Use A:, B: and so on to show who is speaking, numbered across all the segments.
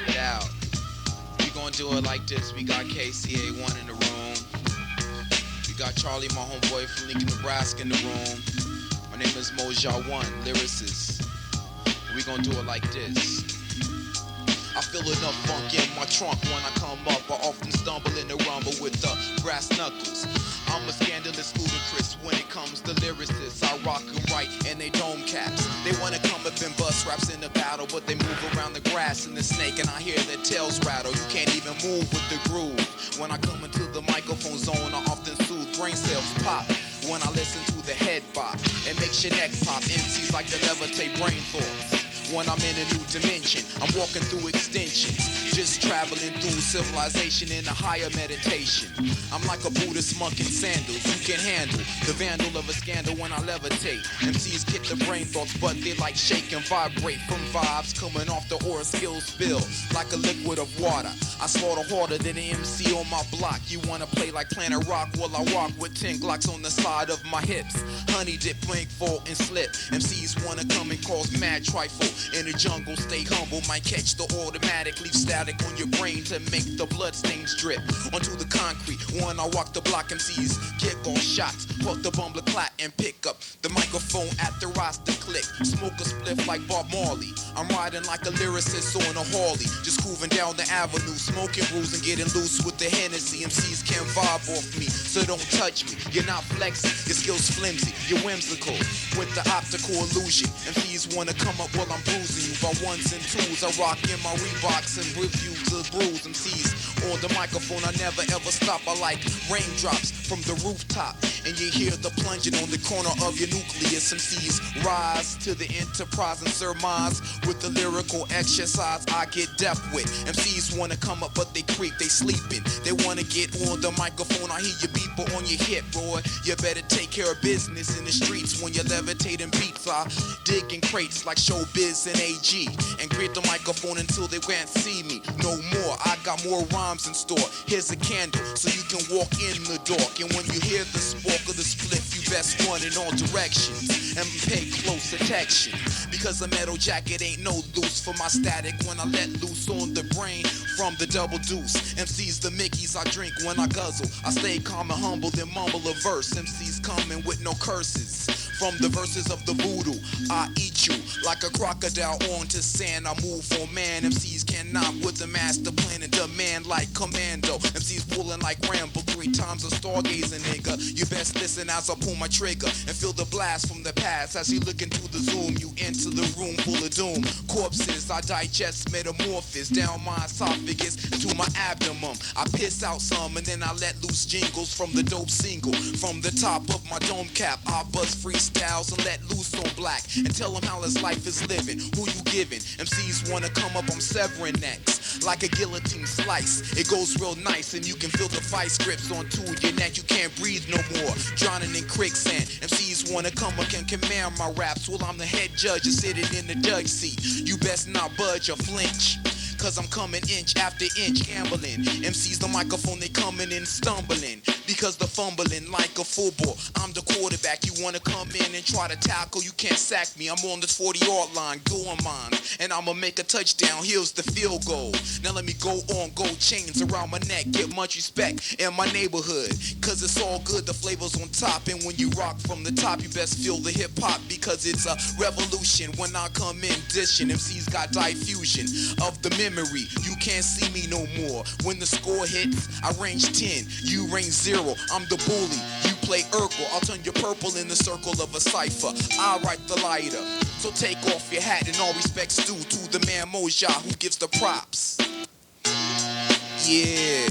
A: Get out. We gonna do it like this. We got KCA1 in the room. We got Charlie, my homeboy from Lincoln, Nebraska in the room. My name is Mojah1, lyricist. We gonna do it like this. I feel enough funk in my trunk when I come up. I often stumble in the rumble with the brass knuckles. I'm a scandalous ludicrous when it comes to lyricists. I rock them right and they dome caps. They wanna come up and bust raps in the battle, but they move around the grass and the snake, and I hear their tails rattle. You can't even move with the groove. When I come into the microphone zone, I often soothe brain cells pop. When I listen to the head bop, it makes your neck pop. MCs like to levitate brain thoughts. When I'm in a new dimension, I'm walking through extensions, just traveling through civilization in a higher meditation. I'm like a Buddhist monk in sandals. You can handle the vandal of a scandal when I levitate. MCs get the brain thoughts, but they like shake and vibrate from vibes coming off the aura skill spill like a liquid of water. I slaughter harder than an MC on my block. You wanna play like Planet Rock? Well, I walk with 10 Glocks on the side of my hips. Honey dip, blink, fall, and slip. MCs wanna come and cause mad trifle. In the jungle, stay humble, might catch the automatic, leave static on your brain to make the blood stains drip onto the concrete. When I walk the block, MCs kick off shots, put the bumbler clap and pick up the microphone at the roster click. Smoke a spliff like Bob Marley. I'm riding like a lyricist on a Harley, just grooving down the avenue, smoking brews and getting loose with the Hennessy. MCs can't vibe off me, so don't touch me. You're not flexing, your skills flimsy, you're whimsical with the optical illusion. MCs wanna come up while I'm bruising you by ones and twos. I rock in my Reeboks and reviews of brews. MCs on the microphone, I never ever stop. I like raindrops from the rooftop, and you hear the plunging on the corner of your nucleus. MCs rise to the enterprise and surmise with the lyrical exercise I get deaf with. MCs wanna come up but they creep, they sleeping. They wanna get on the microphone, I hear your beeper on your hip, boy. You better take care of business in the streets when you're levitating beats. I dig in crates like Showbiz and AG, and grip the microphone until they can't see me no more. I got more rhymes in store. Here's a candle so you can walk in the dark, and when you hear the spark of the spliff, you best run in all directions and pay close attention, because a metal jacket ain't no loose for my static when I let loose on the brain from the double deuce. MCs the Mickeys I drink when I guzzle. I stay calm and humble, then mumble a verse. MCs coming with no curses from the verses of the voodoo. I eat you like a crocodile onto sand. I move for man. MCs cannot with the master plan and demand like commando. MCs pulling like Rambo 3 times a stargazing nigga. You best listen as I pull my trigger and feel the blast from the past. As you look into the zoom, you enter the room full of doom. Corpses I digest, metamorphosis down my esophagus to my abdomen. I piss out some and then I let loose jingles from the dope single. From the top of my dome cap, I buzz freestyles and let loose on black and tell them how his life is living. Who you giving? MCs wanna come up, I'm severing necks like a guillotine slice. It goes real nice and you can feel the vice grips onto your neck. You can't breathe no more, drowning in quicksand. MCs wanna come up and command my raps while I'm the head judge and sitting in the judge seat. You best not budge or flinch, cause I'm coming inch after inch, gambling. MCs the microphone, they coming in stumbling, because the fumbling like a football. I'm the quarterback, you wanna come in and try to tackle, you can't sack me. I'm on this 40-yard line, going mine, and I'ma make a touchdown, here's the field goal. Now let me go on, gold chains around my neck, get much respect in my neighborhood, cause it's all good, the flavor's on top. And when you rock from the top, you best feel the hip-hop, because it's a revolution. When I come in dishing, MCs got diffusion of the memory. You can't see me no more. When the score hits, I range 10, you range 0. I'm the bully, you play Urkel. I'll turn your purple in the circle of a cipher. I write the lighter. So take off your hat and all respects due to the man Mojah who gives the props. Yeah.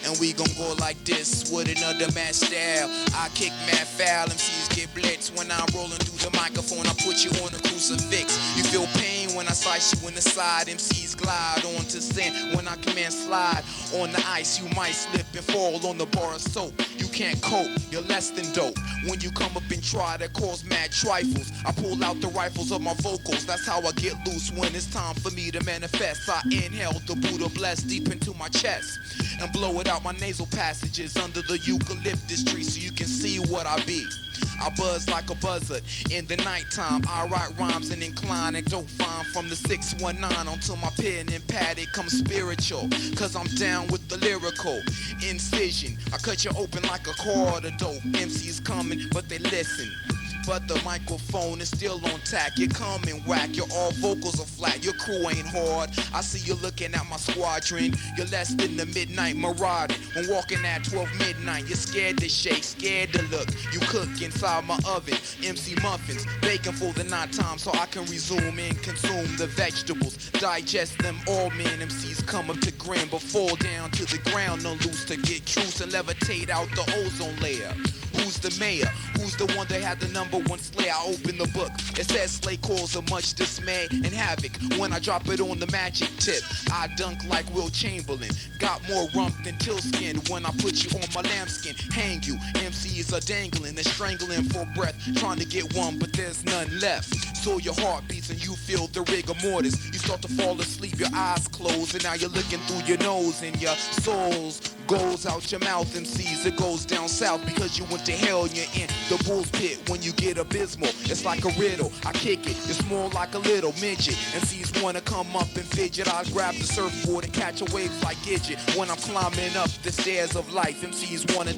A: And we gon' go like this with another mad style. I kick mad foul, MCs get blitzed. When I'm rolling through the microphone, I put you on a crucifix. You feel pain when I slice you in the side. MCs glide onto sand when I command slide. On the ice, you might slip and fall on the bar of soap. You can't cope, you're less than dope. When you come up and try to cause mad trifles, I pull out the rifles of my vocals. That's how I get loose when it's time for me to manifest. I inhale the Buddha bless deep into my chest and blow it out my nasal passages under the eucalyptus tree so you can see what I be. I buzz like a buzzard in the nighttime. I write rhymes and incline and don't find from the 619 until my pen and pad it comes spiritual. Cause I'm down with the lyrical incision. I cut you open like a cord of dope. MC's coming, but they listen. But the microphone is still on tack. You come and whack, your all vocals are flat. Your crew ain't hard. I see you looking at my squadron. You're less than the midnight marauder. When walking at 12 midnight, you're scared to shake, scared to look. You cook inside my oven, MC muffins, baking for the night time so I can resume and consume the vegetables. Digest them all, man. MCs come up to grin, but fall down to the ground, no loose to get truce and levitate out the ozone layer. Who's the mayor? Who's the one that had the #1 slay? I open the book. It says Slay cause of much dismay and havoc. When I drop it on the magic tip, I dunk like Will Chamberlain. Got more rump than Tilskin. When I put you on my lambskin, hang you. MCs are dangling and strangling for breath, trying to get one, but there's none left. So your heart beats and you feel the rigor mortis. You start to fall asleep, your eyes close, and now you're looking through your nose, and your soul's goes out your mouth. MCs, it goes down south because you went to hell and you're in the bull's pit. When you get abysmal, it's like a riddle. I kick it, it's more like a little midget. MCs wanna come up and fidget. I grab the surfboard and catch a wave like Gidget. When I'm climbing up the stairs of life, MCs wanna